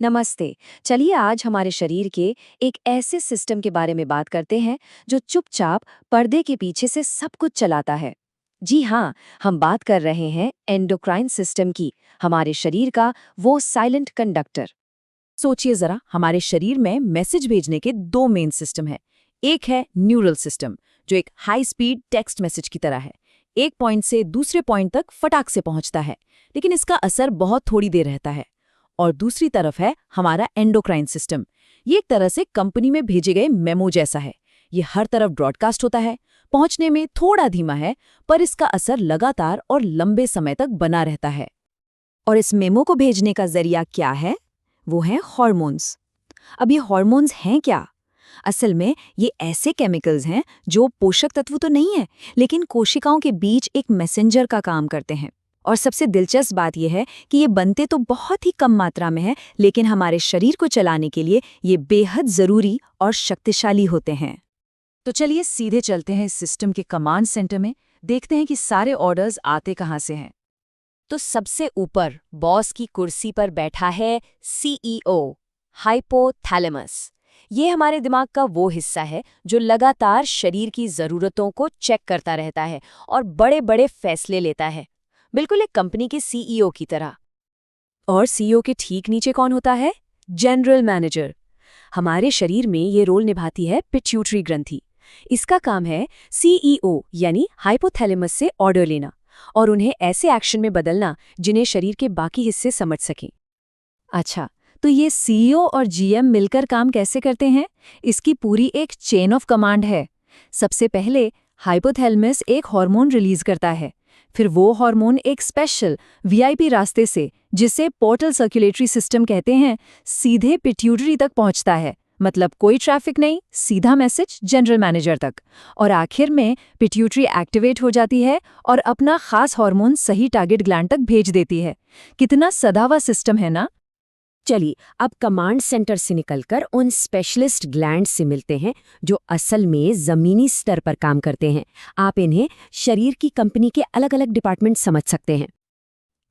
नमस्ते। चलिए आज हमारे शरीर के एक ऐसे सिस्टम के बारे में बात करते हैं जो चुपचाप पर्दे के पीछे से सब कुछ चलाता है। जी हाँ, हम बात कर रहे हैं एंडोक्राइन सिस्टम की, हमारे शरीर का वो साइलेंट कंडक्टर। सोचिए जरा, हमारे शरीर में मैसेज भेजने के दो मेन सिस्टम हैं। एक है न्यूरल सिस्टम, जो एक हाई स्पीड टेक्स्ट मैसेज की तरह है। एक पॉइंट से दूसरे पॉइंट तक फटाक से पहुंचता है, लेकिन इसका असर बहुत थोड़ी देर रहता है। और दूसरी तरफ है हमारा एंडोक्राइन सिस्टम। ये एक तरह से कंपनी में भेजे गए मेमो जैसा है। ये हर तरफ ब्रॉडकास्ट होता है, पहुंचने में थोड़ा धीमा है, पर इसका असर लगातार और लंबे समय तक बना रहता है। और इस मेमो को भेजने का जरिया क्या है? वो है हॉर्मोन्स। अब ये हॉर्मोन्स हैं क्या? असल में ये ऐसे केमिकल्स हैं जो पोषक तत्व तो नहीं है, लेकिन कोशिकाओं के बीच एक मैसेंजर का काम करते हैं। और सबसे दिलचस्प बात यह है कि ये बनते तो बहुत ही कम मात्रा में है, लेकिन हमारे शरीर को चलाने के लिए ये बेहद जरूरी और शक्तिशाली होते हैं। तो चलिए सीधे चलते हैं इस सिस्टम के कमांड सेंटर में, देखते हैं कि सारे ऑर्डर्स आते कहाँ से हैं। तो सबसे ऊपर बॉस की कुर्सी पर बैठा है सीईओ, हाइपोथैलेमस। ये हमारे दिमाग का वो हिस्सा है जो लगातार शरीर की जरूरतों को चेक करता रहता है और बड़े बड़े फैसले लेता है, बिल्कुल एक कंपनी के सीईओ की तरह। और सीईओ के ठीक नीचे कौन होता है? General manager. हमारे शरीर में ये रोल निभाती है पिट्यूटरी ग्रंथि। इसका काम है सीईओ यानी हाइपोथैलेमस से ऑर्डर लेना और उन्हें ऐसे एक्शन में बदलना जिन्हें शरीर के बाकी हिस्से समझ सकें। अच्छा, तो ये सीईओ और जीएम मिलकर काम कैसे करते हैं? इसकी पूरी एक चेन ऑफ कमांड है। सबसे पहले हाइपोथैलेमस एक हार्मोन रिलीज करता है, फिर वो हार्मोन एक स्पेशल वीआईपी रास्ते से, जिसे पोर्टल सर्कुलेटरी सिस्टम कहते हैं, सीधे पिट्यूटरी तक पहुंचता है। मतलब कोई ट्रैफिक नहीं, सीधा मैसेज जनरल मैनेजर तक। और आखिर में पिट्यूटरी एक्टिवेट हो जाती है और अपना खास हार्मोन सही टारगेट ग्लैंड तक भेज देती है। कितना सदावा सिस्टम है ना? चलिए अब कमांड सेंटर से निकलकर उन स्पेशलिस्ट ग्लैंड से मिलते हैं जो असल में जमीनी स्तर पर काम करते हैं। आप इन्हें शरीर की कंपनी के अलग अलग डिपार्टमेंट समझ सकते हैं।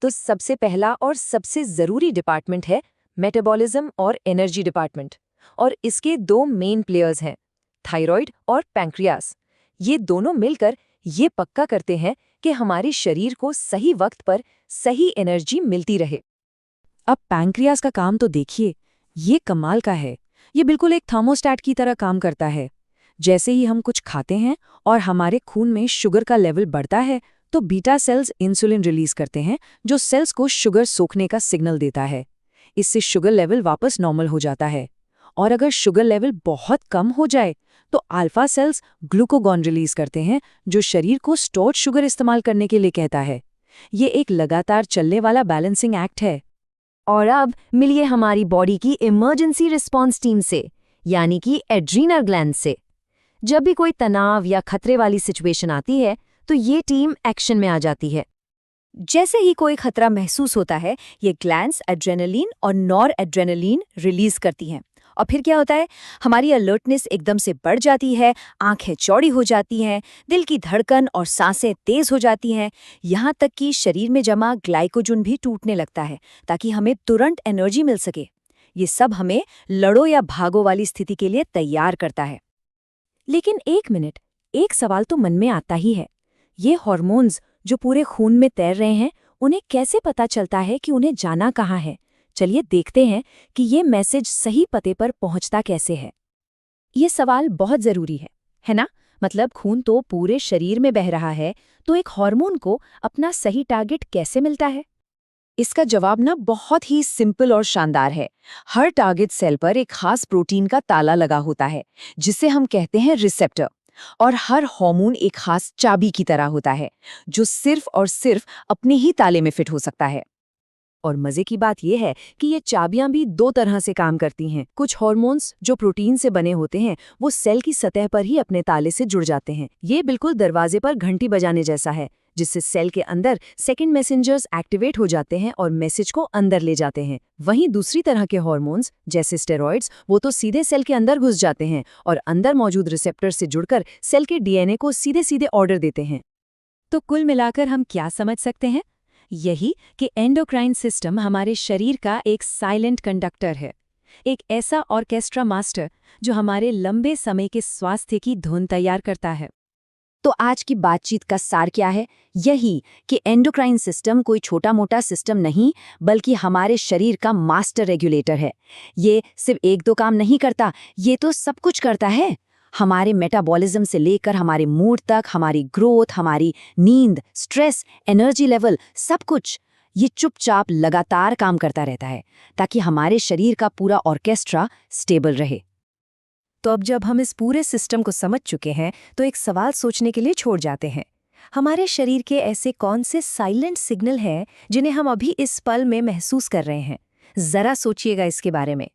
तो सबसे पहला और सबसे जरूरी डिपार्टमेंट है मेटाबॉलिज्म और एनर्जी डिपार्टमेंट। और इसके दो मेन प्लेयर्स हैं, थायराइड और पैंक्रियास। ये दोनों मिलकर ये पक्का करते हैं कि हमारे शरीर को सही वक्त पर सही एनर्जी मिलती रहे। अब पैंक्रियास का काम तो देखिए, ये कमाल का है। ये बिल्कुल एक थर्मोस्टैट की तरह काम करता है। जैसे ही हम कुछ खाते हैं और हमारे खून में शुगर का लेवल बढ़ता है, तो बीटा सेल्स इंसुलिन रिलीज करते हैं, जो सेल्स को शुगर सोखने का सिग्नल देता है। इससे शुगर लेवल वापस नॉर्मल हो जाता है। और अगर शुगर लेवल बहुत कम हो जाए, तो अल्फा सेल्स ग्लूकोगॉन रिलीज करते हैं, जो शरीर को स्टोर्ड शुगर इस्तेमाल करने के लिए कहता है। ये एक लगातार चलने वाला बैलेंसिंग एक्ट है। और अब मिलिए हमारी बॉडी की इमरजेंसी रिस्पॉन्स टीम से, यानी कि एड्रीनल ग्लैंड से। जब भी कोई तनाव या खतरे वाली सिचुएशन आती है, तो ये टीम एक्शन में आ जाती है। जैसे ही कोई खतरा महसूस होता है, ये ग्लैंड्स एड्रेनलिन और नॉर एड्रेनलिन रिलीज करती हैं। और फिर क्या होता है? हमारी अलर्टनेस एकदम से बढ़ जाती है, आंखें चौड़ी हो जाती हैं, दिल की धड़कन और सांसें तेज हो जाती हैं, यहाँ तक कि शरीर में जमा ग्लाइकोजन भी टूटने लगता है, ताकि हमें तुरंत एनर्जी मिल सके। ये सब हमें लड़ो या भागो वाली स्थिति के लिए तैयार करता है। लेकिन एक मिनट, एक सवाल तो मन में आता ही है। ये हार्मोन्स जो पूरे खून में तैर रहे हैं, उन्हें कैसे पता चलता है कि उन्हें जाना कहाँ है? चलिए देखते हैं कि ये मैसेज सही पते पर पहुंचता कैसे है। ये सवाल बहुत जरूरी है ना? मतलब खून तो पूरे शरीर में बह रहा है, तो एक हार्मोन को अपना सही टारगेट कैसे मिलता है? इसका जवाब ना बहुत ही सिंपल और शानदार है। हर टारगेट सेल पर एक खास प्रोटीन का ताला लगा होता है, जिसे हम कहते हैं रिसेप्टर। और हर हार्मोन एक खास चाबी की तरह होता है, जो सिर्फ और सिर्फ अपने ही ताले में फिट हो सकता है। और मजे की बात यह है कि ये चाबियां भी दो तरह से काम करती हैं। कुछ हार्मोन्स जो प्रोटीन से बने होते हैं, वो सेल की सतह पर ही अपने ताले से जुड़ जाते हैं। ये बिल्कुल दरवाजे पर घंटी बजाने जैसा है, जिससे सेल के अंदर सेकंड मैसेंजर्स एक्टिवेट हो जाते हैं और मैसेज को अंदर ले जाते हैं। वहीं दूसरी तरह के हार्मोन्स जैसे स्टेरॉइड्स, वो तो सीधे सेल के अंदर घुस जाते हैं और अंदर मौजूद रिसेप्टर से जुड़कर सेल के डीएनए को सीधे सीधे ऑर्डर देते हैं। तो कुल मिलाकर हम क्या समझ सकते हैं? यही कि एंडोक्राइन सिस्टम हमारे शरीर का एक साइलेंट कंडक्टर है, एक ऐसा ऑर्केस्ट्रा मास्टर जो हमारे लंबे समय के स्वास्थ्य की धुन तैयार करता है। तो आज की बातचीत का सार क्या है? यही कि एंडोक्राइन सिस्टम कोई छोटा-मोटा सिस्टम नहीं, बल्कि हमारे शरीर का मास्टर रेगुलेटर है। ये सिर्फ एक दो काम नहीं करता, ये तो सब कुछ करता है। हमारे मेटाबॉलिज्म से लेकर हमारे मूड तक, हमारी ग्रोथ, हमारी नींद, स्ट्रेस, एनर्जी लेवल, सब कुछ ये चुपचाप लगातार काम करता रहता है, ताकि हमारे शरीर का पूरा ऑर्केस्ट्रा स्टेबल रहे। तो अब जब हम इस पूरे सिस्टम को समझ चुके हैं, तो एक सवाल सोचने के लिए छोड़ जाते हैं। हमारे शरीर के ऐसे कौन से साइलेंट सिग्नल हैं जिन्हें हम अभी इस पल में महसूस कर रहे हैं? जरा सोचिएगा इसके बारे में।